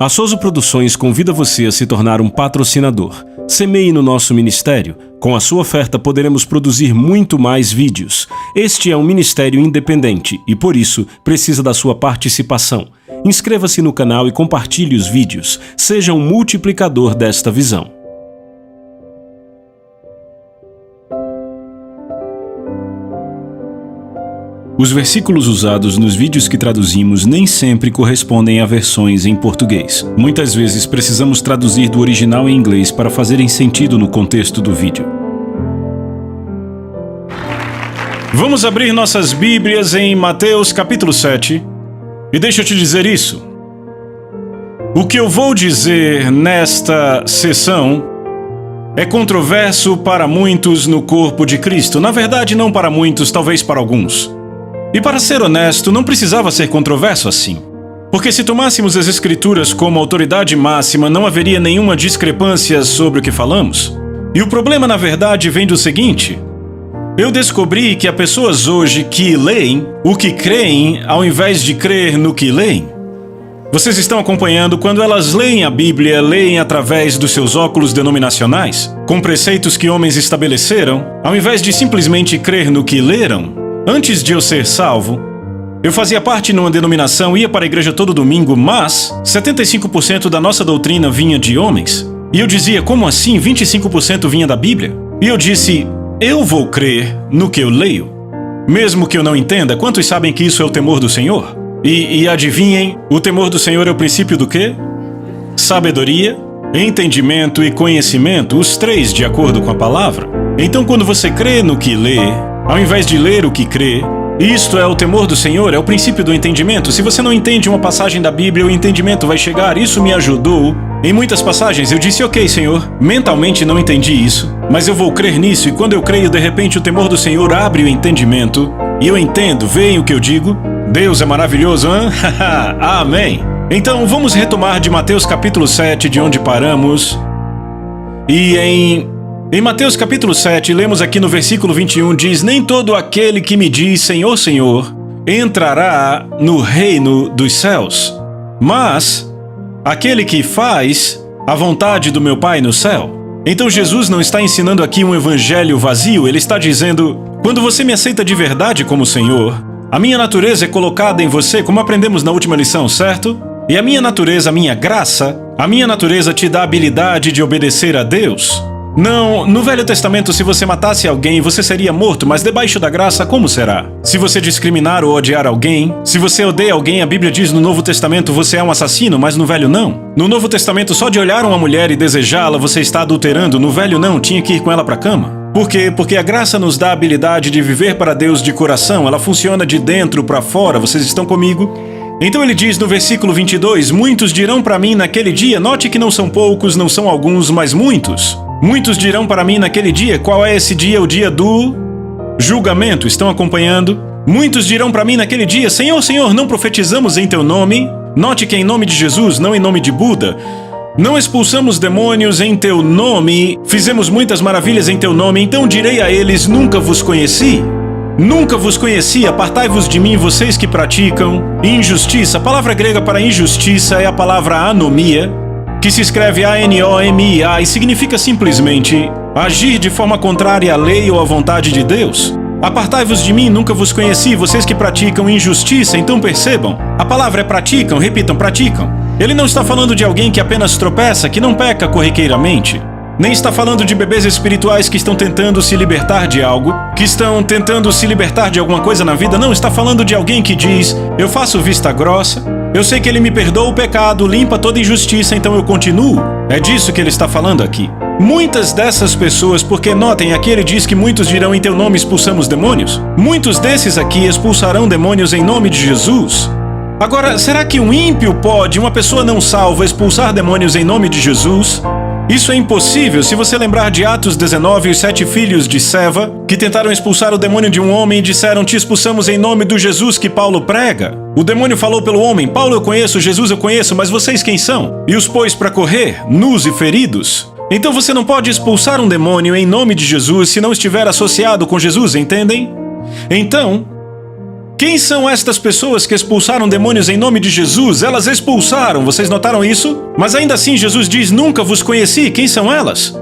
A Soso Produções convida você a se tornar um patrocinador. Semeie no nosso ministério. Com a sua oferta poderemos produzir muito mais vídeos. Este é um ministério independente e, por isso, precisa da sua participação. Inscreva-se no canal e compartilhe os vídeos. Seja um multiplicador desta visão. Os versículos usados nos vídeos que traduzimos nem sempre correspondem a versões em português. Muitas vezes precisamos traduzir do original em inglês para fazerem sentido no contexto do vídeo. Vamos abrir nossas Bíblias em Mateus capítulo 7. E deixa eu te dizer isso. O que eu vou dizer nesta sessão é controverso para muitos no corpo de Cristo. Na verdade, não para muitos, talvez para alguns. E para ser honesto, não precisava ser controverso assim. Porque se tomássemos as Escrituras como autoridade máxima, não haveria nenhuma discrepância sobre o que falamos. E o problema, na verdade, vem do seguinte: eu descobri que há pessoas hoje que leem o que creem ao invés de crer no que leem. Vocês estão acompanhando quando elas leem a Bíblia, leem através dos seus óculos denominacionais, com preceitos que homens estabeleceram, ao invés de simplesmente crer no que leram. Antes de eu ser salvo, eu fazia parte numa denominação, ia para a igreja todo domingo, mas 75% da nossa doutrina vinha de homens. E eu dizia, como assim 25% vinha da Bíblia? E eu disse, eu vou crer no que eu leio. Mesmo que eu não entenda, quantos sabem que isso é o temor do Senhor? E adivinhem, o temor do Senhor é o princípio do quê? Sabedoria, entendimento e conhecimento, os três de acordo com a palavra. Então quando você crê no que lê, ao invés de ler o que crê, isto é o temor do Senhor, é o princípio do entendimento. Se você não entende uma passagem da Bíblia, o entendimento vai chegar. Isso me ajudou. Em muitas passagens eu disse, ok, Senhor, mentalmente não entendi isso, mas eu vou crer nisso, e quando eu creio, de repente o temor do Senhor abre o entendimento, e eu entendo, veem o que eu digo? Deus é maravilhoso, hein? Amém! Então vamos retomar de Mateus capítulo 7, de onde paramos. E em Mateus capítulo 7, lemos aqui no versículo 21, diz: nem todo aquele que me diz Senhor, Senhor, entrará no reino dos céus, mas aquele que faz a vontade do meu Pai no céu. Então Jesus não está ensinando aqui um evangelho vazio, ele está dizendo, quando você me aceita de verdade como Senhor, a minha natureza é colocada em você, como aprendemos na última lição, certo? E a minha natureza, a minha graça, a minha natureza te dá a habilidade de obedecer a Deus. Não, no Velho Testamento, se você matasse alguém, você seria morto, mas debaixo da graça, como será? Se você discriminar ou odiar alguém, se você odeia alguém, a Bíblia diz no Novo Testamento você é um assassino, mas no Velho não. No Novo Testamento, só de olhar uma mulher e desejá-la, você está adulterando, no Velho não, tinha que ir com ela para a cama. Por quê? Porque a graça nos dá a habilidade de viver para Deus de coração, ela funciona de dentro para fora, vocês estão comigo? Então ele diz no versículo 22, muitos dirão para mim naquele dia, note que não são poucos, não são alguns, mas muitos. Muitos dirão para mim naquele dia, qual é esse dia? O dia do julgamento. Estão acompanhando? Muitos dirão para mim naquele dia, Senhor, Senhor, não profetizamos em teu nome? Note que é em nome de Jesus, não em nome de Buda. Não expulsamos demônios em teu nome, fizemos muitas maravilhas em teu nome, então direi a eles, nunca vos conheci. Nunca vos conheci, apartai-vos de mim, vocês que praticam injustiça. A palavra grega para injustiça é a palavra anomia, que se escreve A-N-O-M-I-A e significa simplesmente agir de forma contrária à lei ou à vontade de Deus. Apartai-vos de mim, nunca vos conheci, vocês que praticam injustiça, então percebam. A palavra é praticam, repitam, praticam. Ele não está falando de alguém que apenas tropeça, que não peca corriqueiramente. Nem está falando de bebês espirituais que estão tentando se libertar de algo, que estão tentando se libertar de alguma coisa na vida. Não, está falando de alguém que diz, eu faço vista grossa, eu sei que ele me perdoa o pecado, limpa toda injustiça, então eu continuo. É disso que ele está falando aqui. Muitas dessas pessoas, porque notem, aqui ele diz que muitos dirão em teu nome expulsamos demônios. Muitos desses aqui expulsarão demônios em nome de Jesus. Agora, será que um ímpio pode, uma pessoa não salva, expulsar demônios em nome de Jesus? Isso é impossível. Se você lembrar de Atos 19, os 7 filhos de Seva, que tentaram expulsar o demônio de um homem e disseram, te expulsamos em nome do Jesus que Paulo prega. O demônio falou pelo homem, Paulo eu conheço, Jesus eu conheço, mas vocês quem são? E os pôs para correr, nus e feridos. Então você não pode expulsar um demônio em nome de Jesus se não estiver associado com Jesus, entendem? Então, Quem são estas pessoas que expulsaram demônios em nome de Jesus? Elas expulsaram, vocês notaram isso? Mas ainda assim Jesus diz, nunca vos conheci. Quem são elas?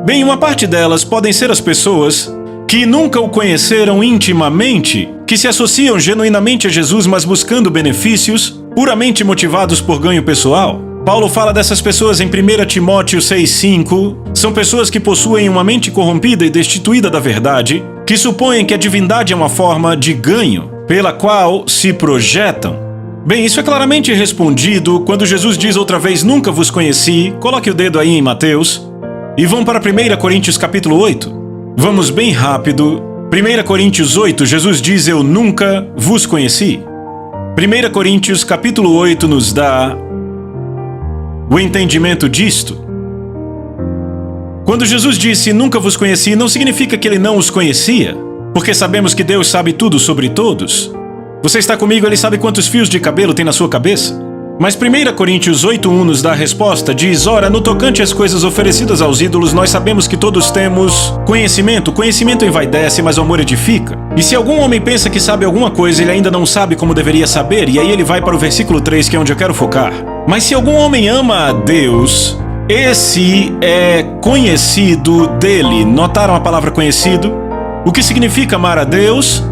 Bem, uma parte delas podem ser as pessoas que nunca o conheceram intimamente, que se associam genuinamente a Jesus, mas buscando benefícios, puramente motivados por ganho pessoal. Paulo fala dessas pessoas em 1 Timóteo 6,5. São pessoas que possuem uma mente corrompida e destituída da verdade, que supõem que a divindade é uma forma de ganho, pela qual se projetam. Bem, isso é claramente respondido quando Jesus diz outra vez, nunca vos conheci. Coloque o dedo aí em Mateus. E vão para 1 Coríntios capítulo 8. Vamos bem rápido. 1 Coríntios 8, Jesus diz, eu nunca vos conheci. 1 Coríntios capítulo 8 nos dá o entendimento disto. Quando Jesus disse, nunca vos conheci, não significa que ele não os conhecia, porque sabemos que Deus sabe tudo sobre todos. Você está comigo, ele sabe quantos fios de cabelo tem na sua cabeça. Mas 1 Coríntios 8:1 nos dá a resposta, diz, ora, no tocante às coisas oferecidas aos ídolos, nós sabemos que todos temos conhecimento. Conhecimento envaidece, mas o amor edifica. E se algum homem pensa que sabe alguma coisa, ele ainda não sabe como deveria saber, e aí ele vai para o versículo 3, que é onde eu quero focar. Mas se algum homem ama a Deus, esse é conhecido dele. Notaram a palavra conhecido? O que significa amar a Deus?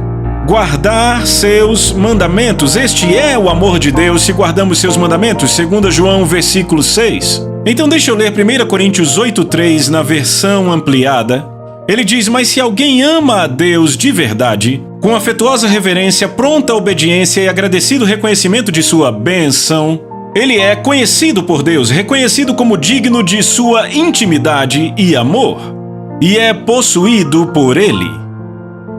Guardar seus mandamentos. Este é o amor de Deus se guardamos seus mandamentos, 2 João, versículo 6. Então deixa eu ler 1 Coríntios 8:3 na versão ampliada. Ele diz, mas se alguém ama a Deus de verdade, com afetuosa reverência, pronta obediência e agradecido reconhecimento de sua bênção, ele é conhecido por Deus, reconhecido como digno de sua intimidade e amor, e é possuído por ele.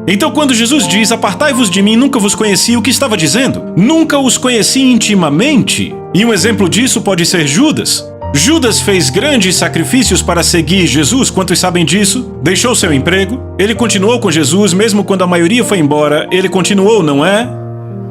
Então, quando Jesus diz, apartai-vos de mim, nunca vos conheci, o que estava dizendo? Nunca os conheci intimamente. E um exemplo disso pode ser Judas. Judas fez grandes sacrifícios para seguir Jesus, quantos sabem disso? Deixou seu emprego, ele continuou com Jesus, mesmo quando a maioria foi embora, ele continuou, não é?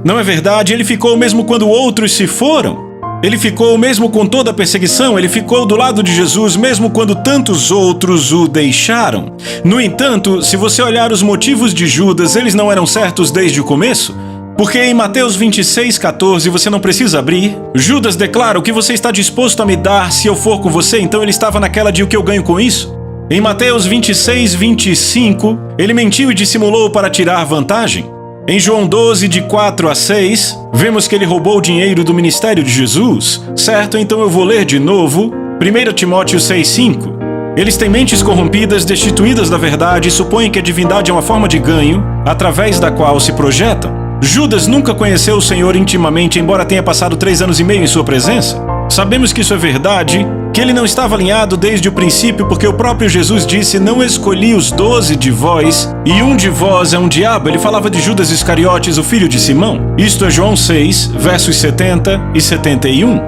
Não é verdade? Ele ficou mesmo quando outros se foram. Ele ficou mesmo com toda a perseguição, ele ficou do lado de Jesus mesmo quando tantos outros o deixaram. No entanto, se você olhar os motivos de Judas, eles não eram certos desde o começo. Porque em Mateus 26:14, você não precisa abrir, Judas declara, o que você está disposto a me dar se eu for com você? Então ele estava naquela de o que eu ganho com isso? Em Mateus 26:25, ele mentiu e dissimulou para tirar vantagem. Em João 12, de 4-6, vemos que ele roubou o dinheiro do ministério de Jesus, certo? Então eu vou ler de novo, 1 Timóteo 6:5. Eles têm mentes corrompidas, destituídas da verdade e supõem que a divindade é uma forma de ganho, através da qual se projetam. Judas nunca conheceu o Senhor intimamente, embora tenha passado 3 anos e meio em sua presença. Sabemos que isso é verdade, que ele não estava alinhado desde o princípio, porque o próprio Jesus disse, não escolhi os 12 de vós, e um de vós é um diabo. Ele falava de Judas Iscariotes, o filho de Simão. Isto é João 6, versos 70 e 71.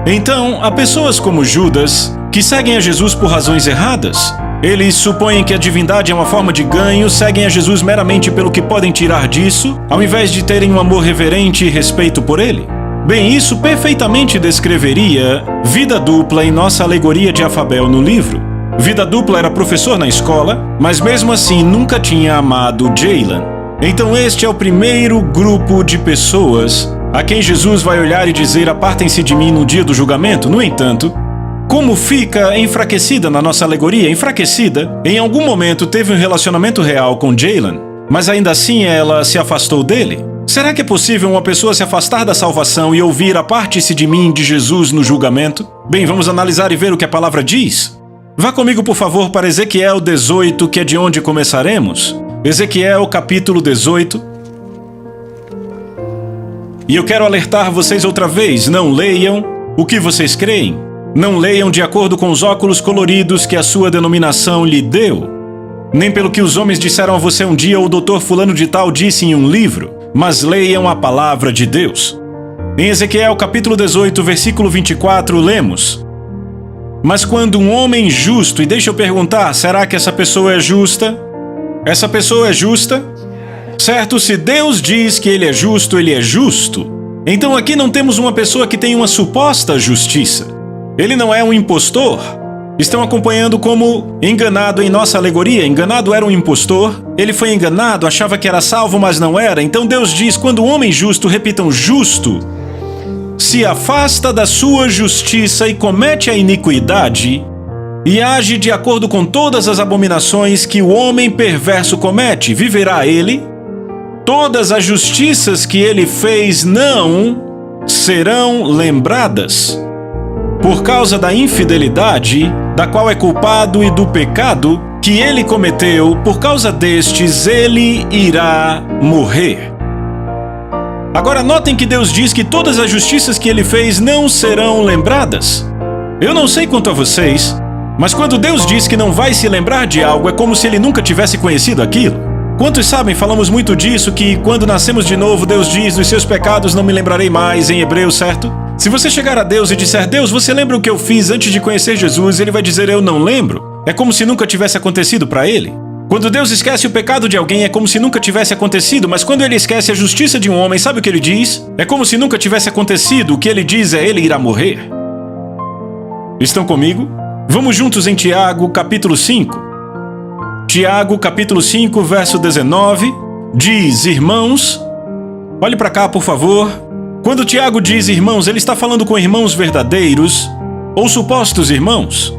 Então, há pessoas como Judas, que seguem a Jesus por razões erradas. Eles supõem que a divindade é uma forma de ganho, seguem a Jesus meramente pelo que podem tirar disso, ao invés de terem um amor reverente e respeito por ele. Bem, isso perfeitamente descreveria vida dupla em nossa alegoria de Afabel no livro. Vida dupla era professor na escola, mas mesmo assim nunca tinha amado Jaylan. Então este é o primeiro grupo de pessoas a quem Jesus vai olhar e dizer, apartem-se de mim no dia do julgamento. No entanto, como fica enfraquecida na nossa alegoria? Enfraquecida, em algum momento teve um relacionamento real com Jaylan, mas ainda assim ela se afastou dele. Será que é possível uma pessoa se afastar da salvação e ouvir aparte-se de mim de Jesus no julgamento? Bem, vamos analisar e ver o que a palavra diz. Vá comigo, por favor, para Ezequiel 18, que é de onde começaremos. Ezequiel, capítulo 18. E eu quero alertar vocês outra vez, não leiam o que vocês creem. Não leiam de acordo com os óculos coloridos que a sua denominação lhe deu. Nem pelo que os homens disseram a você um dia ou o doutor fulano de tal disse em um livro. Mas leiam a palavra de Deus. Em Ezequiel capítulo 18, versículo 24, lemos: mas quando um homem justo, e deixa eu perguntar, será que essa pessoa é justa? Essa pessoa é justa? Certo, se Deus diz que ele é justo, ele é justo. Então aqui não temos uma pessoa que tem uma suposta justiça. Ele não é um impostor. Estão acompanhando como enganado em nossa alegoria. Enganado era um impostor. Ele foi enganado, achava que era salvo, mas não era. Então Deus diz, quando o homem justo, repitam, justo, se afasta da sua justiça e comete a iniquidade, e age de acordo com todas as abominações que o homem perverso comete, viverá ele? Todas as justiças que ele fez não serão lembradas. Por causa da infidelidade, da qual é culpado, e do pecado que ele cometeu, por causa destes ele irá morrer. Agora notem que Deus diz que todas as justiças que ele fez não serão lembradas. Eu não sei quanto a vocês, mas quando Deus diz que não vai se lembrar de algo, é como se ele nunca tivesse conhecido aquilo. Quantos sabem, falamos muito disso, que quando nascemos de novo, Deus diz, dos seus pecados não me lembrarei mais, em Hebreus, certo? Se você chegar a Deus e disser, Deus, você lembra o que eu fiz antes de conhecer Jesus? Ele vai dizer, eu não lembro. É como se nunca tivesse acontecido para ele. Quando Deus esquece o pecado de alguém, é como se nunca tivesse acontecido, mas quando ele esquece a justiça de um homem, sabe o que ele diz? É como se nunca tivesse acontecido, o que ele diz é, ele irá morrer. Estão comigo? Vamos juntos em Tiago, capítulo 5. Tiago, capítulo 5, verso 19, diz, irmãos, olhe para cá, por favor. Quando Tiago diz irmãos, ele está falando com irmãos verdadeiros ou supostos irmãos.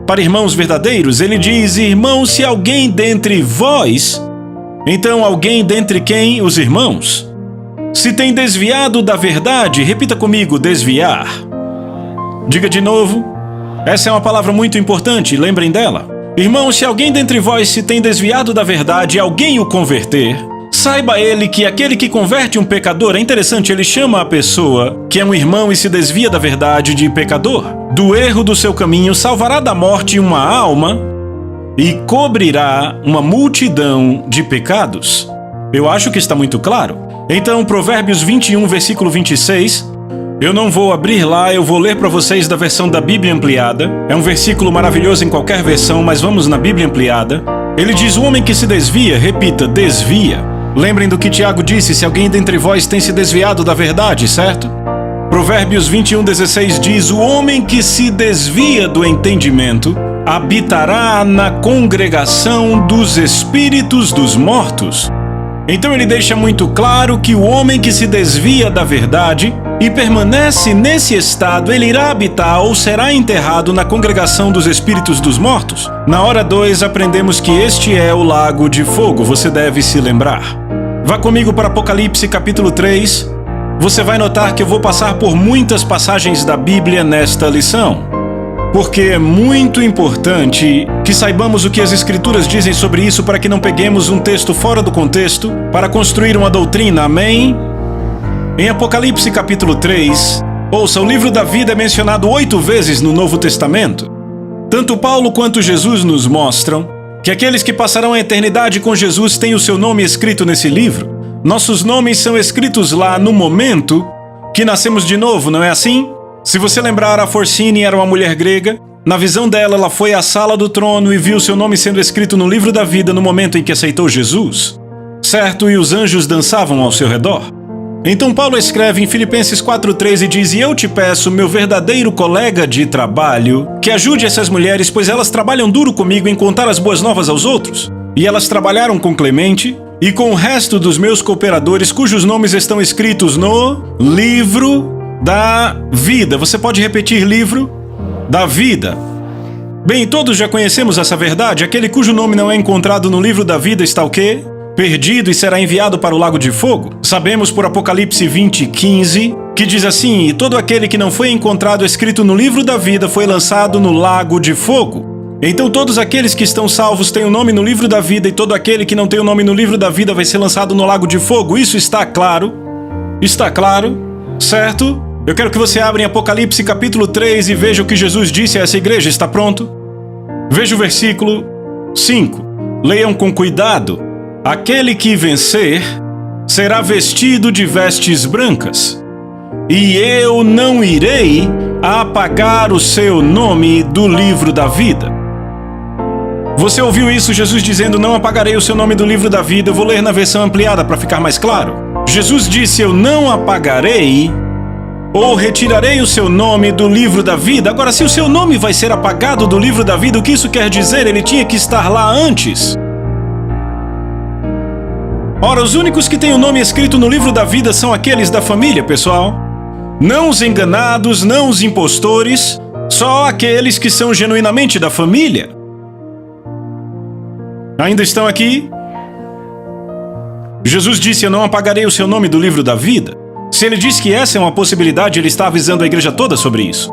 Para irmãos verdadeiros, ele diz, irmãos, se alguém dentre vós, então alguém dentre quem? Os irmãos. Se tem desviado da verdade, repita comigo, desviar. Diga de novo. Essa é uma palavra muito importante, lembrem dela. Irmãos, se alguém dentre vós se tem desviado da verdade e alguém o converter, saiba ele que aquele que converte um pecador, é interessante, ele chama a pessoa que é um irmão e se desvia da verdade de pecador. Do erro do seu caminho, salvará da morte uma alma e cobrirá uma multidão de pecados. Eu acho que está muito claro. Então, Provérbios 21, versículo 26, eu não vou abrir lá, eu vou ler para vocês da versão da Bíblia Ampliada. É um versículo maravilhoso em qualquer versão, mas vamos na Bíblia Ampliada. Ele diz, o homem que se desvia, repita, desvia. Lembrem do que Tiago disse, se alguém dentre vós tem se desviado da verdade, certo? Provérbios 21:16 diz, o homem que se desvia do entendimento habitará na congregação dos espíritos dos mortos. Então ele deixa muito claro que o homem que se desvia da verdade e permanece nesse estado, ele irá habitar ou será enterrado na congregação dos espíritos dos mortos. Na hora 2, aprendemos que este é o lago de fogo, você deve se lembrar. Vá comigo para Apocalipse capítulo 3. Você vai notar que eu vou passar por muitas passagens da Bíblia nesta lição, porque é muito importante que saibamos o que as Escrituras dizem sobre isso para que não peguemos um texto fora do contexto para construir uma doutrina, amém? Em Apocalipse capítulo 3, ouça, o livro da vida é mencionado 8 vezes no Novo Testamento. Tanto Paulo quanto Jesus nos mostram que aqueles que passarão a eternidade com Jesus têm o seu nome escrito nesse livro. Nossos nomes são escritos lá no momento que nascemos de novo, não é assim? Se você lembrar, a Forcine era uma mulher grega. Na visão dela, ela foi à sala do trono e viu seu nome sendo escrito no livro da vida no momento em que aceitou Jesus. Certo? E os anjos dançavam ao seu redor. Então Paulo escreve em Filipenses 4:3 e diz, e eu te peço, meu verdadeiro colega de trabalho, que ajude essas mulheres, pois elas trabalham duro comigo em contar as boas novas aos outros. E elas trabalharam com Clemente e com o resto dos meus cooperadores, cujos nomes estão escritos no livro da vida. Você pode repetir, livro da vida. Bem, todos já conhecemos essa verdade. Aquele cujo nome não é encontrado no livro da vida está o quê? Perdido e será enviado para o lago de fogo. Sabemos por Apocalipse 20:15, que diz assim, e todo aquele que não foi encontrado escrito no livro da vida foi lançado no lago de fogo. Então todos aqueles que estão salvos têm o nome no livro da vida e todo aquele que não tem o nome no livro da vida vai ser lançado no lago de fogo. Isso está claro? Está claro? Certo? Eu quero que você abra em Apocalipse capítulo 3 e veja o que Jesus disse a essa igreja. Está pronto? Veja o versículo 5. Leiam com cuidado. Aquele que vencer será vestido de vestes brancas, e eu não irei apagar o seu nome do livro da vida. Você ouviu isso? Jesus dizendo, não apagarei o seu nome do livro da vida. Eu vou ler na versão ampliada para ficar mais claro. Jesus disse, eu não apagarei ou retirarei o seu nome do livro da vida. Agora, se o seu nome vai ser apagado do livro da vida, o que isso quer dizer? Ele tinha que estar lá antes. Ora, os únicos que têm o nome escrito no livro da vida são aqueles da família, pessoal. Não os enganados, não os impostores, só aqueles que são genuinamente da família. Ainda estão aqui? Jesus disse: eu não apagarei o seu nome do livro da vida. Se ele diz que essa é uma possibilidade, ele está avisando a igreja toda sobre isso.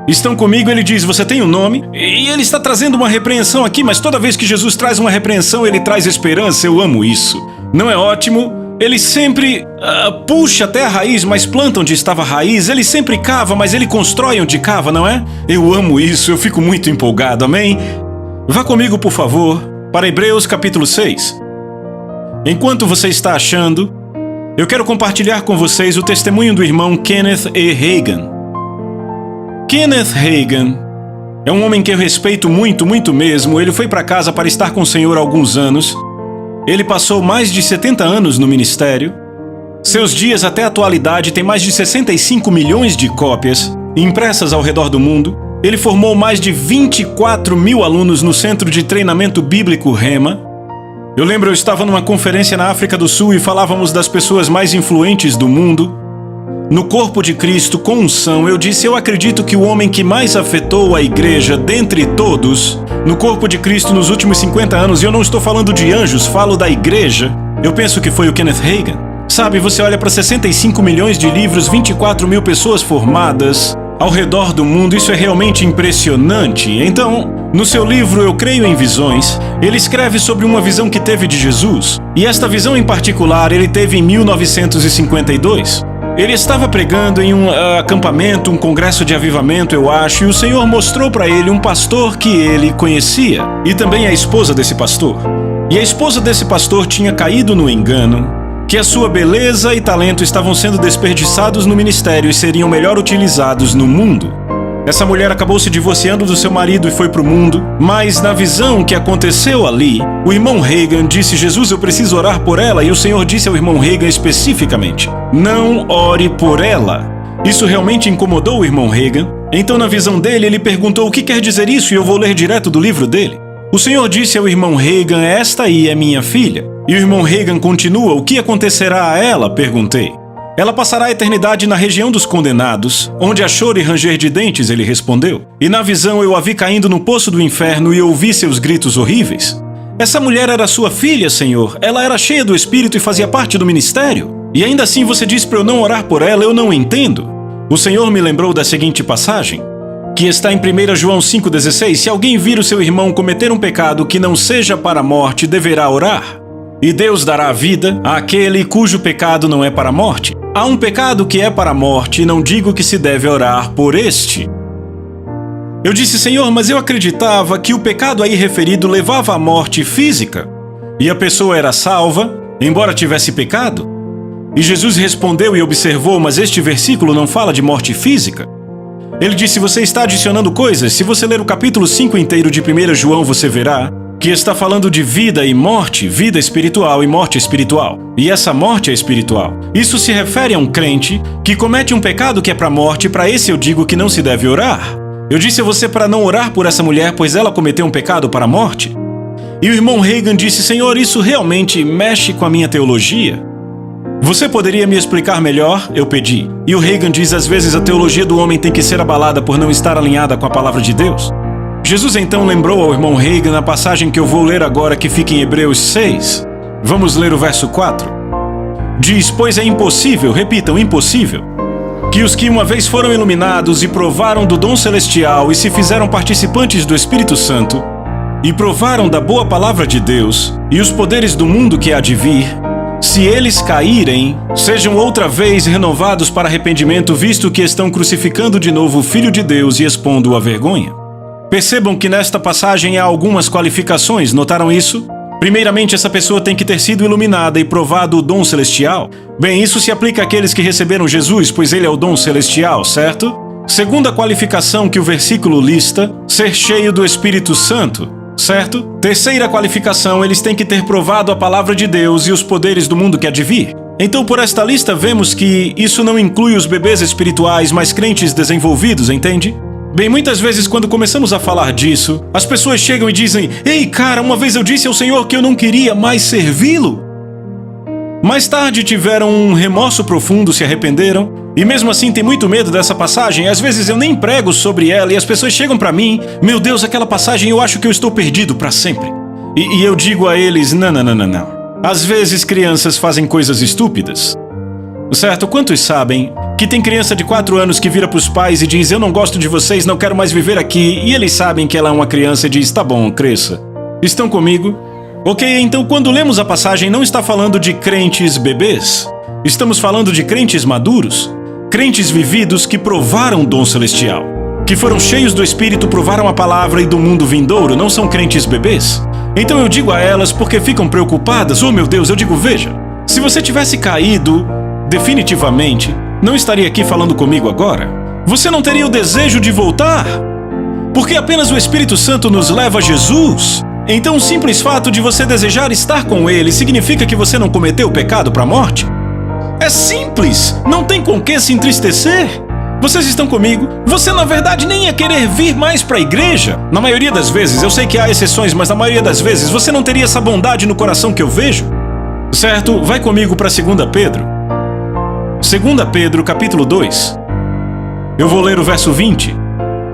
Estão comigo? Ele diz: você tem um nome? E ele está trazendo uma repreensão aqui, mas toda vez que Jesus traz uma repreensão, ele traz esperança. Eu amo isso. Não é ótimo? Ele sempre puxa até a raiz, mas planta onde estava a raiz. Ele sempre cava, mas ele constrói onde cava, não é? Eu amo isso, eu fico muito empolgado, amém? Vá comigo, por favor, para Hebreus capítulo 6. Enquanto você está achando, eu quero compartilhar com vocês o testemunho do irmão Kenneth E. Hagin. Kenneth Hagin é um homem que eu respeito muito, muito mesmo. Ele foi para casa para estar com o Senhor há alguns anos. Ele passou mais de 70 anos no ministério. Seus dias até a atualidade têm mais de 65 milhões de cópias impressas ao redor do mundo. Ele formou mais de 24 mil alunos no Centro de Treinamento Bíblico Rema. Eu lembro, eu estava numa conferência na África do Sul e falávamos das pessoas mais influentes do mundo. No corpo de Cristo, com unção, eu disse: eu acredito que o homem que mais afetou a igreja dentre todos, no corpo de Cristo nos últimos 50 anos, e eu não estou falando de anjos, falo da igreja, eu penso que foi o Kenneth Hagin. Sabe, você olha para 65 milhões de livros, 24 mil pessoas formadas ao redor do mundo, isso é realmente impressionante. Então, no seu livro Eu Creio em Visões, ele escreve sobre uma visão que teve de Jesus. E esta visão em particular ele teve em 1952. Ele estava pregando em um acampamento, um congresso de avivamento, eu acho, e o Senhor mostrou para ele um pastor que ele conhecia, e também a esposa desse pastor. E a esposa desse pastor tinha caído no engano que a sua beleza e talento estavam sendo desperdiçados no ministério e seriam melhor utilizados no mundo. Essa mulher acabou se divorciando do seu marido e foi para o mundo, mas na visão que aconteceu ali, o irmão Hagin disse: Jesus, eu preciso orar por ela, e o Senhor disse ao irmão Hagin especificamente: não ore por ela. Isso realmente incomodou o irmão Hagin. Então na visão dele, ele perguntou: o que quer dizer isso? E eu vou ler direto do livro dele. O Senhor disse ao irmão Hagin: esta aí é minha filha. E o irmão Hagin continua: o que acontecerá a ela? Perguntei. Ela passará a eternidade na região dos condenados, onde há choro e ranger de dentes, ele respondeu. E na visão eu a vi caindo no poço do inferno e ouvi seus gritos horríveis. Essa mulher era sua filha, Senhor. Ela era cheia do Espírito e fazia parte do ministério. E ainda assim você diz para eu não orar por ela, eu não entendo. O Senhor me lembrou da seguinte passagem, que está em 1 João 5,16. Se alguém vir o seu irmão cometer um pecado que não seja para a morte, deverá orar. E Deus dará vida àquele cujo pecado não é para a morte. Há um pecado que é para a morte, e não digo que se deve orar por este. Eu disse: Senhor, mas eu acreditava que o pecado aí referido levava à morte física, e a pessoa era salva, embora tivesse pecado. E Jesus respondeu e observou: mas este versículo não fala de morte física. Ele disse: você está adicionando coisas. Se você ler o capítulo 5 inteiro de 1 João, você verá que está falando de vida e morte, vida espiritual e morte espiritual. E essa morte é espiritual. Isso se refere a um crente que comete um pecado que é para a morte. Para esse eu digo que não se deve orar. Eu disse a você para não orar por essa mulher, pois ela cometeu um pecado para a morte. E o irmão Hagin disse: Senhor, isso realmente mexe com a minha teologia. Você poderia me explicar melhor? Eu pedi. E o Hagin diz: às vezes a teologia do homem tem que ser abalada por não estar alinhada com a palavra de Deus. Jesus então lembrou ao irmão Hagin na passagem que eu vou ler agora, que fica em Hebreus 6. Vamos ler o verso 4. Diz: pois é impossível, repitam, impossível, que os que uma vez foram iluminados e provaram do dom celestial e se fizeram participantes do Espírito Santo, e provaram da boa palavra de Deus e os poderes do mundo que há de vir, se eles caírem, sejam outra vez renovados para arrependimento, visto que estão crucificando de novo o Filho de Deus e expondo-o à vergonha. Percebam que nesta passagem há algumas qualificações, notaram isso? Primeiramente, essa pessoa tem que ter sido iluminada e provado o dom celestial. Bem, isso se aplica àqueles que receberam Jesus, pois ele é o dom celestial, certo? Segunda qualificação que o versículo lista: ser cheio do Espírito Santo, certo? Terceira qualificação: eles têm que ter provado a palavra de Deus e os poderes do mundo que há de vir. Então, por esta lista, vemos que isso não inclui os bebês espirituais, mas crentes desenvolvidos, entende? Bem, muitas vezes quando começamos a falar disso, as pessoas chegam e dizem: "Ei, cara, uma vez eu disse ao Senhor que eu não queria mais servi-lo." Mais tarde tiveram um remorso profundo, se arrependeram, e mesmo assim tem muito medo dessa passagem. Às vezes eu nem prego sobre ela e as pessoas chegam pra mim: "Meu Deus, aquela passagem, eu acho que eu estou perdido pra sempre." E eu digo a eles: não. Às vezes crianças fazem coisas estúpidas. Certo? Quantos sabem que tem criança de 4 anos que vira pros pais e diz: "Eu não gosto de vocês, não quero mais viver aqui", e eles sabem que ela é uma criança e diz: "Tá bom, cresça." Estão comigo? Ok, então quando lemos a passagem não está falando de crentes bebês. Estamos falando de crentes maduros, crentes vividos que provaram o dom celestial, que foram cheios do Espírito, provaram a palavra e do mundo vindouro, não são crentes bebês. Então eu digo a elas, porque ficam preocupadas: "Oh meu Deus", eu digo: "Veja, se você tivesse caído definitivamente, não estaria aqui falando comigo agora. Você não teria o desejo de voltar, porque apenas o Espírito Santo nos leva a Jesus. Então o simples fato de você desejar estar com Ele significa que você não cometeu pecado para a morte? É simples, não tem com que se entristecer. Vocês estão comigo? Você na verdade nem ia querer vir mais para a igreja. Na maioria das vezes, eu sei que há exceções, mas na maioria das vezes você não teria essa bondade no coração que eu vejo. Certo? Vai comigo para 2 Pedro. 2 Pedro, capítulo 2. Eu vou ler o verso 20.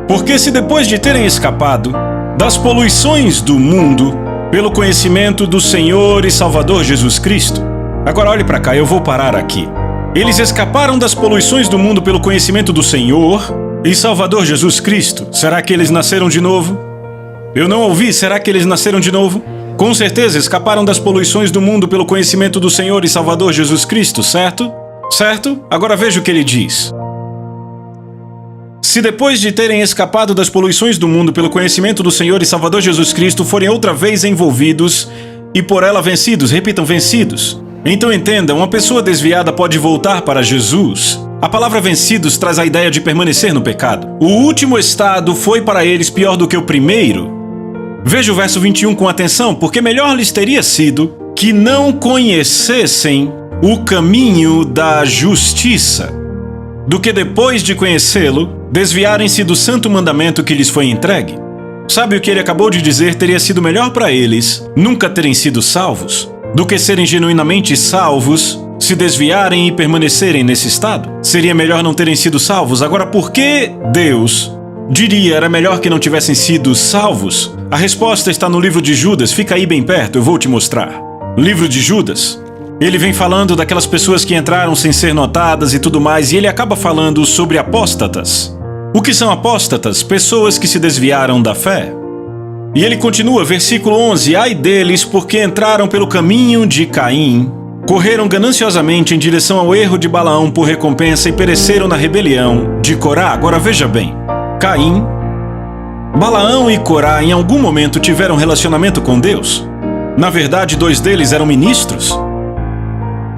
"Porque se depois de terem escapado das poluições do mundo pelo conhecimento do Senhor e Salvador Jesus Cristo..." Agora olhe para cá, eu vou parar aqui. Eles escaparam das poluições do mundo pelo conhecimento do Senhor e Salvador Jesus Cristo. Será que eles nasceram de novo? Eu não ouvi, será que eles nasceram de novo? Com certeza escaparam das poluições do mundo pelo conhecimento do Senhor e Salvador Jesus Cristo, certo? Certo? Agora veja o que ele diz. "Se depois de terem escapado das poluições do mundo pelo conhecimento do Senhor e Salvador Jesus Cristo, forem outra vez envolvidos e por ela vencidos", repitam, vencidos. Então entenda, uma pessoa desviada pode voltar para Jesus. A palavra vencidos traz a ideia de permanecer no pecado. O último estado foi para eles pior do que o primeiro. Veja o verso 21 com atenção, porque melhor lhes teria sido que não conhecessem o caminho da justiça, do que depois de conhecê-lo, desviarem-se do santo mandamento que lhes foi entregue. Sabe o que ele acabou de dizer? Teria sido melhor para eles nunca terem sido salvos, do que serem genuinamente salvos, se desviarem e permanecerem nesse estado. Seria melhor não terem sido salvos. Agora, por que Deus diria era melhor que não tivessem sido salvos? A resposta está no livro de Judas. Fica aí bem perto, eu vou te mostrar. Livro de Judas. Ele vem falando daquelas pessoas que entraram sem ser notadas e tudo mais, e ele acaba falando sobre apóstatas. O que são apóstatas? Pessoas que se desviaram da fé. E ele continua, versículo 11: "Ai deles, porque entraram pelo caminho de Caim, correram gananciosamente em direção ao erro de Balaão por recompensa e pereceram na rebelião de Corá." Agora veja bem, Caim, Balaão e Corá em algum momento tiveram relacionamento com Deus. Na verdade, 2 deles eram ministros.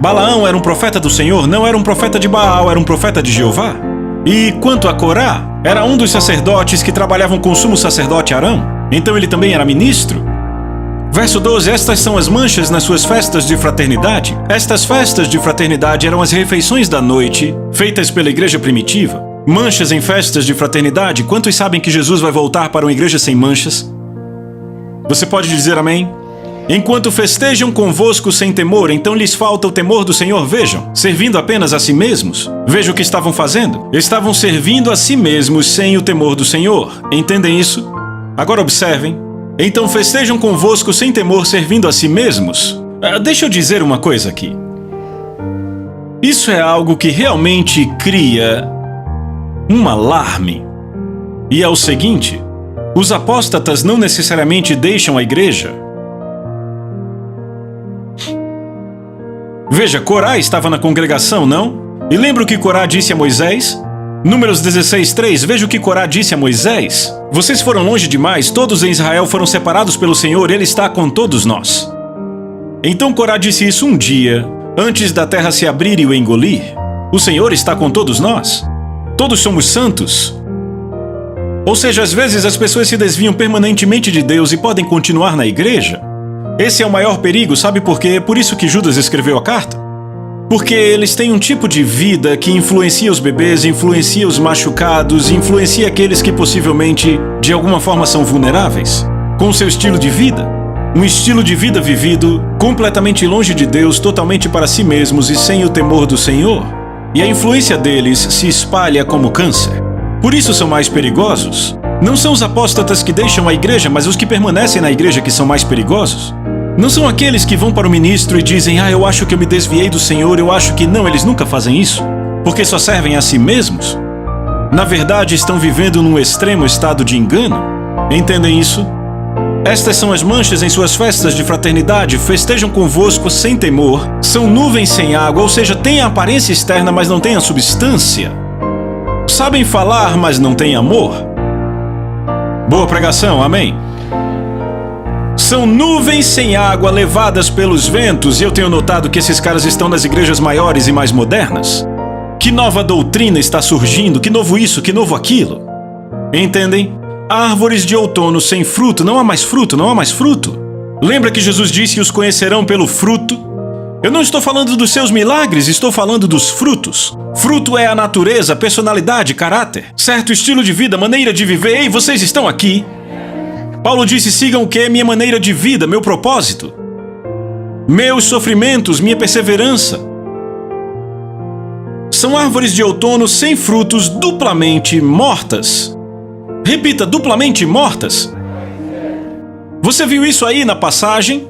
Balaão era um profeta do Senhor, não era um profeta de Baal, era um profeta de Jeová. E quanto a Corá, era um dos sacerdotes que trabalhavam com o sumo sacerdote Arão. Então ele também era ministro. Verso 12: "Estas são as manchas nas suas festas de fraternidade." Estas festas de fraternidade eram as refeições da noite, feitas pela igreja primitiva. Manchas em festas de fraternidade. Quantos sabem que Jesus vai voltar para uma igreja sem manchas? Você pode dizer amém? "Enquanto festejam convosco sem temor, então lhes falta o temor do Senhor." Vejam, servindo apenas a si mesmos. Veja o que estavam fazendo. Estavam servindo a si mesmos sem o temor do Senhor. Entendem isso? Agora observem. "Então festejam convosco sem temor, servindo a si mesmos." Deixa eu dizer uma coisa aqui. Isso é algo que realmente cria um alarme. E é o seguinte: os apóstatas não necessariamente deixam a igreja. Veja, Corá estava na congregação, não? E lembra o que Corá disse a Moisés? Números 16:3, veja o que Corá disse a Moisés: "Vocês foram longe demais, todos em Israel foram separados pelo Senhor, Ele está com todos nós." Então Corá disse isso um dia, antes da terra se abrir e o engolir. O Senhor está com todos nós. Todos somos santos. Ou seja, às vezes as pessoas se desviam permanentemente de Deus e podem continuar na igreja. Esse é o maior perigo, sabe por quê? Por isso que Judas escreveu a carta. Porque eles têm um tipo de vida que influencia os bebês, influencia os machucados, influencia aqueles que possivelmente, de alguma forma, são vulneráveis, com o seu estilo de vida. Um estilo de vida vivido completamente longe de Deus, totalmente para si mesmos e sem o temor do Senhor. E a influência deles se espalha como câncer. Por isso são mais perigosos. Não são os apóstatas que deixam a igreja, mas os que permanecem na igreja que são mais perigosos. Não são aqueles que vão para o ministro e dizem: eu acho que eu me desviei do Senhor, eu acho que não, eles nunca fazem isso, porque só servem a si mesmos. Na verdade, estão vivendo num extremo estado de engano. Entendem isso? Estas são as manchas em suas festas de fraternidade, festejam convosco sem temor, são nuvens sem água, ou seja, têm a aparência externa, mas não têm a substância. Sabem falar, mas não têm amor. Boa pregação, amém? São nuvens sem água levadas pelos ventos, e eu tenho notado que esses caras estão nas igrejas maiores e mais modernas. Que nova doutrina está surgindo, que novo isso, que novo aquilo. Entendem? Árvores de outono sem fruto, não há mais fruto, não há mais fruto. Lembra que Jesus disse que os conhecerão pelo fruto? Eu não estou falando dos seus milagres, estou falando dos frutos. Fruto é a natureza, personalidade, caráter, certo estilo de vida, maneira de viver. Ei, vocês estão aqui? Paulo disse: sigam o que? Minha maneira de vida, meu propósito, meus sofrimentos, minha perseverança. São árvores de outono sem frutos, duplamente mortas. Repita, duplamente mortas. Você viu isso aí na passagem?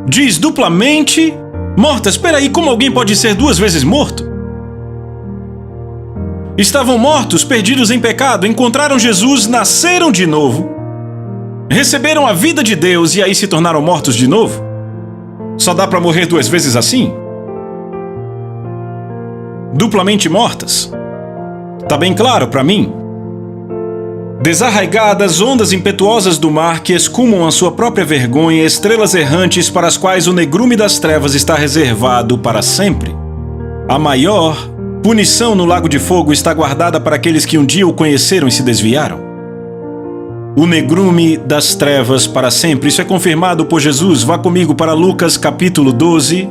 Diz duplamente mortas. Espera aí, como alguém pode ser duas vezes morto? Estavam mortos, perdidos em pecado, encontraram Jesus, nasceram de novo, receberam a vida de Deus e aí se tornaram mortos de novo? Só dá para morrer duas vezes assim? Duplamente mortas. Tá bem claro para mim? Desarraigadas, ondas impetuosas do mar que escumam a sua própria vergonha, estrelas errantes para as quais o negrume das trevas está reservado para sempre. A maior punição no lago de fogo está guardada para aqueles que um dia o conheceram e se desviaram. O negrume das trevas para sempre. Isso é confirmado por Jesus. Vá comigo para Lucas capítulo 12.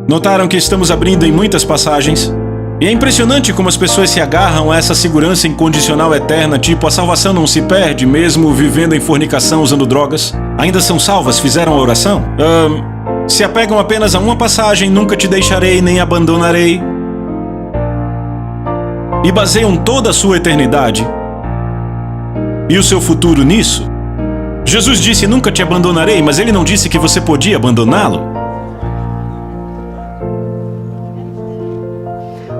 Notaram que estamos abrindo em muitas passagens? E é impressionante como as pessoas se agarram a essa segurança incondicional eterna, tipo, a salvação não se perde, mesmo vivendo em fornicação, usando drogas. Ainda são salvas, fizeram a oração? Se apegam apenas a uma passagem, nunca te deixarei nem abandonarei, e baseiam toda a sua eternidade e o seu futuro nisso. Jesus disse: nunca te abandonarei, mas ele não disse que você podia abandoná-lo.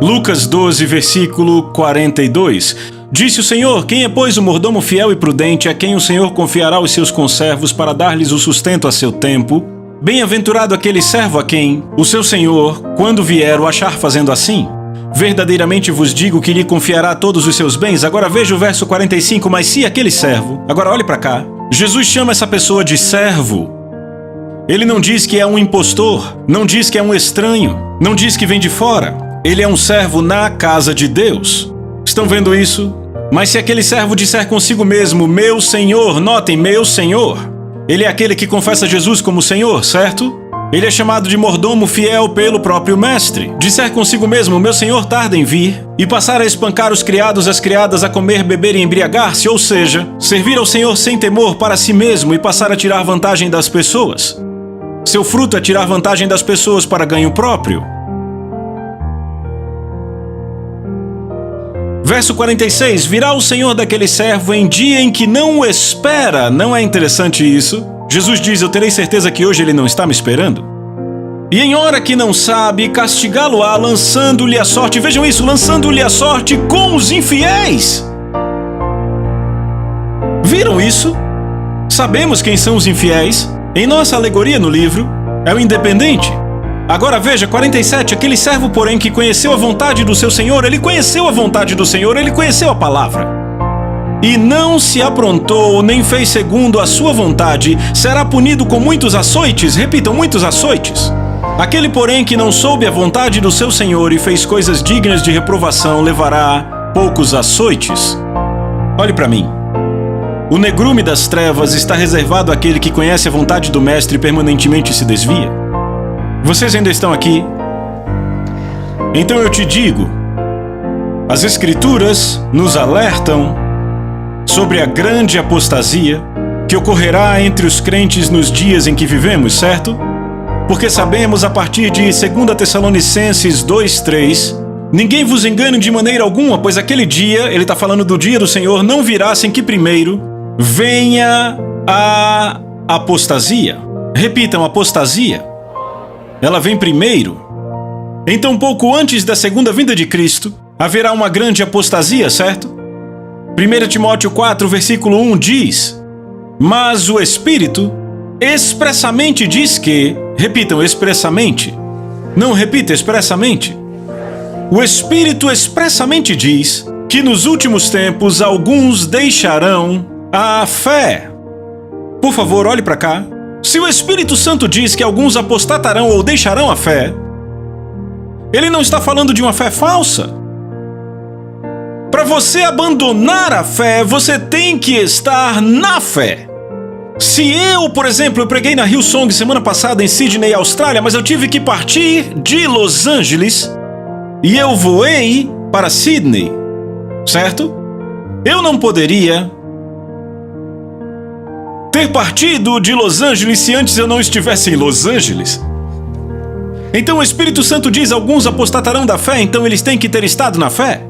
Lucas 12, versículo 42. Disse o Senhor: quem é, pois, o mordomo fiel e prudente, a quem o Senhor confiará os seus conservos para dar-lhes o sustento a seu tempo? Bem-aventurado aquele servo a quem o seu Senhor, quando vier, o achar fazendo assim. Verdadeiramente vos digo que lhe confiará todos os seus bens. Agora veja o verso 45. Mas se aquele servo... Agora olhe para cá. Jesus chama essa pessoa de servo. Ele não diz que é um impostor, não diz que é um estranho, não diz que vem de fora. Ele é um servo na casa de Deus. Estão vendo isso? Mas se aquele servo disser consigo mesmo: meu Senhor, notem, meu Senhor, ele é aquele que confessa Jesus como Senhor, certo? Ele é chamado de mordomo fiel pelo próprio mestre. Disser consigo mesmo: meu Senhor tarda em vir, e passar a espancar os criados e as criadas, a comer, beber e embriagar-se, ou seja, servir ao Senhor sem temor para si mesmo e passar a tirar vantagem das pessoas. Seu fruto é tirar vantagem das pessoas para ganho próprio. Verso 46, virá o Senhor daquele servo em dia em que não o espera. Não é interessante isso? Jesus diz: eu terei certeza que hoje ele não está me esperando. E em hora que não sabe, castigá-lo-á, lançando-lhe a sorte. Vejam isso, lançando-lhe a sorte com os infiéis. Viram isso? Sabemos quem são os infiéis. Em nossa alegoria no livro, é o independente. Agora veja, 47, aquele servo, porém, que conheceu a vontade do seu Senhor, ele conheceu a vontade do Senhor, ele conheceu a palavra, e não se aprontou, nem fez segundo a sua vontade, será punido com muitos açoites. Repitam, muitos açoites. Aquele, porém, que não soube a vontade do seu Senhor e fez coisas dignas de reprovação, levará poucos açoites. Olhe para mim. O negrume das trevas está reservado àquele que conhece a vontade do Mestre e permanentemente se desvia. Vocês ainda estão aqui? Então eu te digo, as Escrituras nos alertam sobre a grande apostasia que ocorrerá entre os crentes nos dias em que vivemos, certo? Porque sabemos a partir de 2 Tessalonicenses 2:3, ninguém vos engane de maneira alguma, pois aquele dia, ele está falando do dia do Senhor, não virá sem que primeiro venha a apostasia. Repitam, apostasia. Ela vem primeiro. Então, pouco antes da segunda vinda de Cristo, haverá uma grande apostasia, certo? 1 Timóteo 4, versículo 1 diz: mas o Espírito expressamente diz que... Repitam, expressamente. Não, repita, expressamente. O Espírito expressamente diz que nos últimos tempos alguns deixarão a fé. Por favor, olhe para cá. Se o Espírito Santo diz que alguns apostatarão ou deixarão a fé, ele não está falando de uma fé falsa. Para você abandonar a fé, você tem que estar na fé. Se eu, por exemplo, eu preguei na Hillsong semana passada em Sydney, Austrália, mas eu tive que partir de Los Angeles e eu voei para Sydney, certo? Eu não poderia ter partido de Los Angeles se antes eu não estivesse em Los Angeles. Então o Espírito Santo diz: alguns apostatarão da fé, então eles têm que ter estado na fé.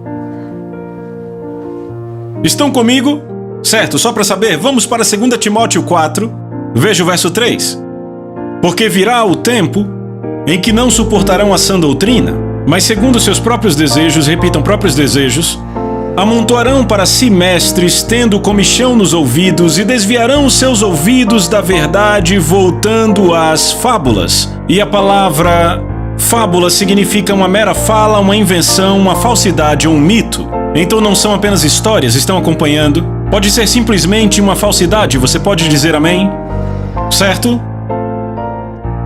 Estão comigo? Certo, só para saber, vamos para 2 Timóteo 4, veja o verso 3. Porque virá o tempo em que não suportarão a sã doutrina, mas segundo seus próprios desejos, repitam, próprios desejos, amontoarão para si mestres, tendo comichão nos ouvidos, e desviarão os seus ouvidos da verdade, voltando às fábulas. E a palavra fábula significa uma mera fala, uma invenção, uma falsidade ou um mito. Então não são apenas histórias, estão acompanhando? Pode ser simplesmente uma falsidade, você pode dizer amém? Certo?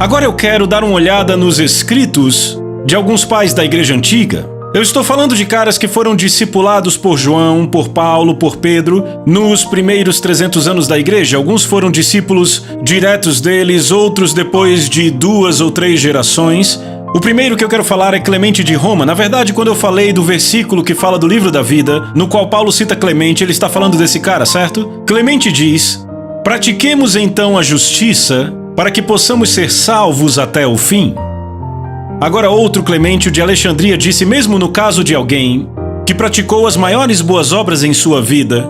Agora eu quero dar uma olhada nos escritos de alguns pais da igreja antiga. Eu estou falando de caras que foram discipulados por João, por Paulo, por Pedro, nos primeiros 300 anos da igreja. Alguns foram discípulos diretos deles, outros depois de 2 ou 3 gerações. O primeiro que eu quero falar é Clemente de Roma. Na verdade, quando eu falei do versículo que fala do livro da vida, no qual Paulo cita Clemente, ele está falando desse cara, certo? Clemente diz: pratiquemos então a justiça para que possamos ser salvos até o fim. Agora outro Clemente, o de Alexandria, disse: mesmo no caso de alguém que praticou as maiores boas obras em sua vida,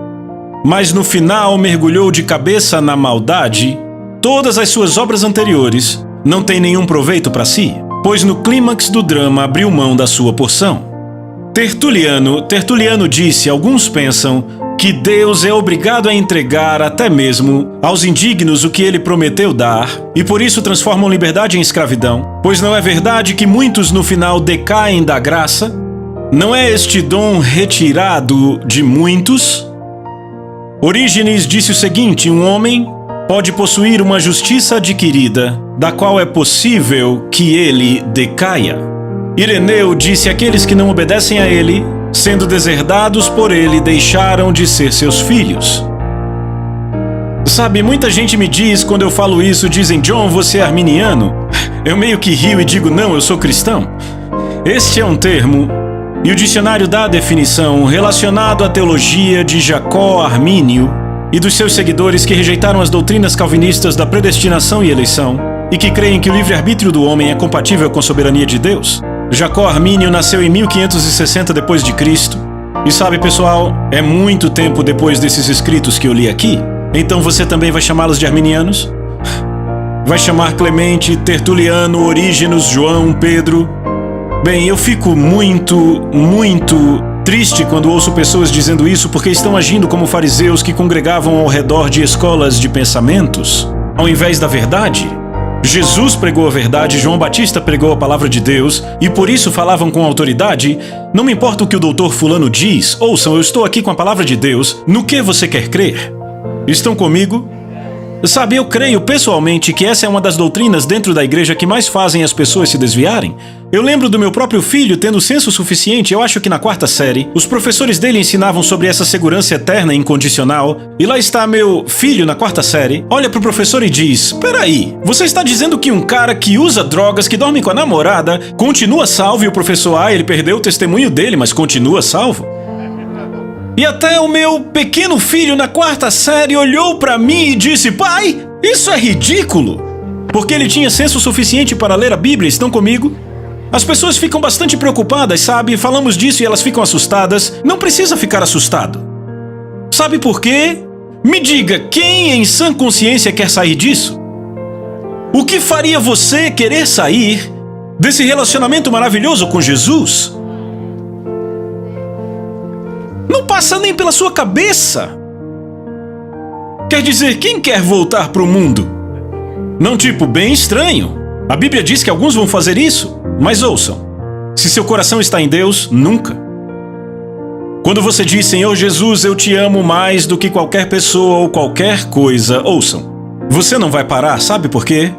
mas no final mergulhou de cabeça na maldade, todas as suas obras anteriores não têm nenhum proveito para si, pois no clímax do drama abriu mão da sua porção. Tertuliano disse: alguns pensam que Deus é obrigado a entregar até mesmo aos indignos o que ele prometeu dar, e por isso transformam liberdade em escravidão, pois não é verdade que muitos no final decaem da graça? Não é este dom retirado de muitos? Orígenes disse o seguinte: um homem pode possuir uma justiça adquirida, da qual é possível que ele decaia. Ireneu disse: aqueles que não obedecem a ele, sendo deserdados por ele, deixaram de ser seus filhos. Sabe, muita gente me diz, quando eu falo isso, dizem: John, você é arminiano? Eu meio que rio e digo: não, eu sou cristão. Este é um termo, e o dicionário dá a definição, relacionado à teologia de Jacó Armínio e dos seus seguidores que rejeitaram as doutrinas calvinistas da predestinação e eleição, e que creem que o livre-arbítrio do homem é compatível com a soberania de Deus. Jacó Armínio nasceu em 1560 d.C. E sabe, pessoal, é muito tempo depois desses escritos que eu li aqui. Então você também vai chamá-los de arminianos? Vai chamar Clemente, Tertuliano, Orígenes, João, Pedro? Bem, eu fico muito triste quando ouço pessoas dizendo isso, porque estão agindo como fariseus que congregavam ao redor de escolas de pensamentos, ao invés da verdade. Jesus pregou a verdade, João Batista pregou a palavra de Deus, e por isso falavam com autoridade. Não me importa o que o doutor fulano diz, ouçam, eu estou aqui com a palavra de Deus, no que você quer crer? Estão comigo? Sabe, eu creio pessoalmente que essa é uma das doutrinas dentro da igreja que mais fazem as pessoas se desviarem. Eu lembro do meu próprio filho tendo senso suficiente, eu acho que na 4ª série, os professores dele ensinavam sobre essa segurança eterna e incondicional, e lá está meu filho na 4ª série, olha pro professor e diz: peraí, você está dizendo que um cara que usa drogas, que dorme com a namorada, continua salvo, e o professor, ele perdeu o testemunho dele, mas continua salvo? E até o meu pequeno filho na 4ª série olhou pra mim e disse: pai, isso é ridículo! Porque ele tinha senso suficiente para ler a Bíblia, estão comigo? As pessoas ficam bastante preocupadas, sabe? Falamos disso e elas ficam assustadas. Não precisa ficar assustado. Sabe por quê? Me diga, quem em sã consciência quer sair disso? O que faria você querer sair desse relacionamento maravilhoso com Jesus? Não passa nem pela sua cabeça. Quer dizer, quem quer voltar para o mundo? Não, tipo, bem estranho. A Bíblia diz que alguns vão fazer isso, mas ouçam. Se seu coração está em Deus, nunca. Quando você diz: Senhor Jesus, eu te amo mais do que qualquer pessoa ou qualquer coisa, ouçam. Você não vai parar, sabe por quê?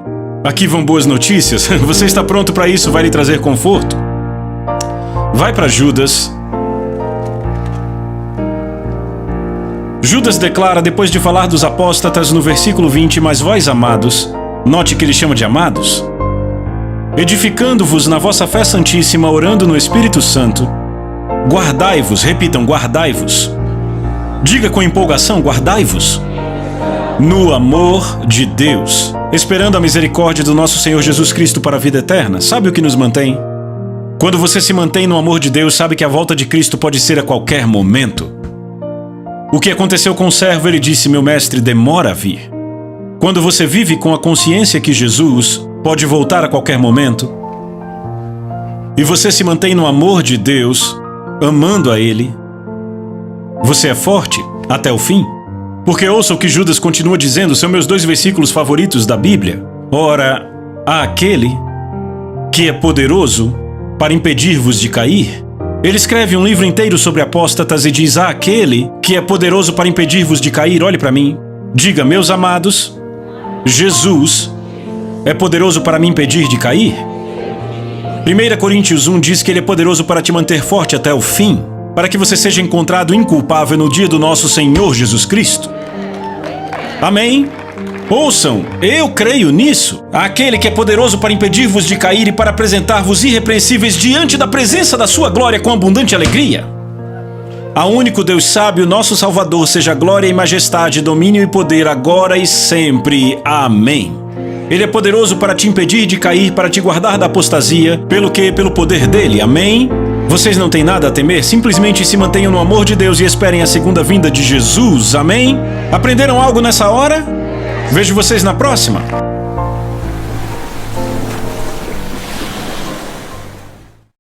Aqui vão boas notícias. Você está pronto para isso, vai lhe trazer conforto. Vai para Judas. Judas declara, depois de falar dos apóstatas no versículo 20, mas vós, amados, note que ele chama de amados, edificando-vos na vossa fé santíssima, orando no Espírito Santo, guardai-vos, repitam, guardai-vos. Diga com empolgação, guardai-vos. No amor de Deus, esperando a misericórdia do nosso Senhor Jesus Cristo para a vida eterna. Sabe o que nos mantém? Quando você se mantém no amor de Deus, sabe que a volta de Cristo pode ser a qualquer momento. O que aconteceu com o servo? Ele disse: meu mestre demora a vir. Quando você vive com a consciência que Jesus pode voltar a qualquer momento, e você se mantém no amor de Deus, amando a Ele, você é forte até o fim. Porque ouça o que Judas continua dizendo, são meus 2 versículos favoritos da Bíblia. Ora, há aquele que é poderoso para impedir-vos de cair. Ele escreve um livro inteiro sobre apóstatas e diz: há aquele que é poderoso para impedir-vos de cair. Olhe para mim. Diga: meus amados, Jesus é poderoso para me impedir de cair. 1 Coríntios 1 diz que Ele é poderoso para te manter forte até o fim, para que você seja encontrado inculpável no dia do nosso Senhor Jesus Cristo. Amém? Ouçam, eu creio nisso. Aquele que é poderoso para impedir-vos de cair e para apresentar-vos irrepreensíveis diante da presença da sua glória com abundante alegria. Ao único Deus sábio, nosso Salvador, seja glória e majestade, domínio e poder, agora e sempre. Amém. Ele é poderoso para te impedir de cair, para te guardar da apostasia, pelo poder dele. Amém? Vocês não têm nada a temer, simplesmente se mantenham no amor de Deus e esperem a segunda vinda de Jesus. Amém? Aprenderam algo nessa hora? Vejo vocês na próxima.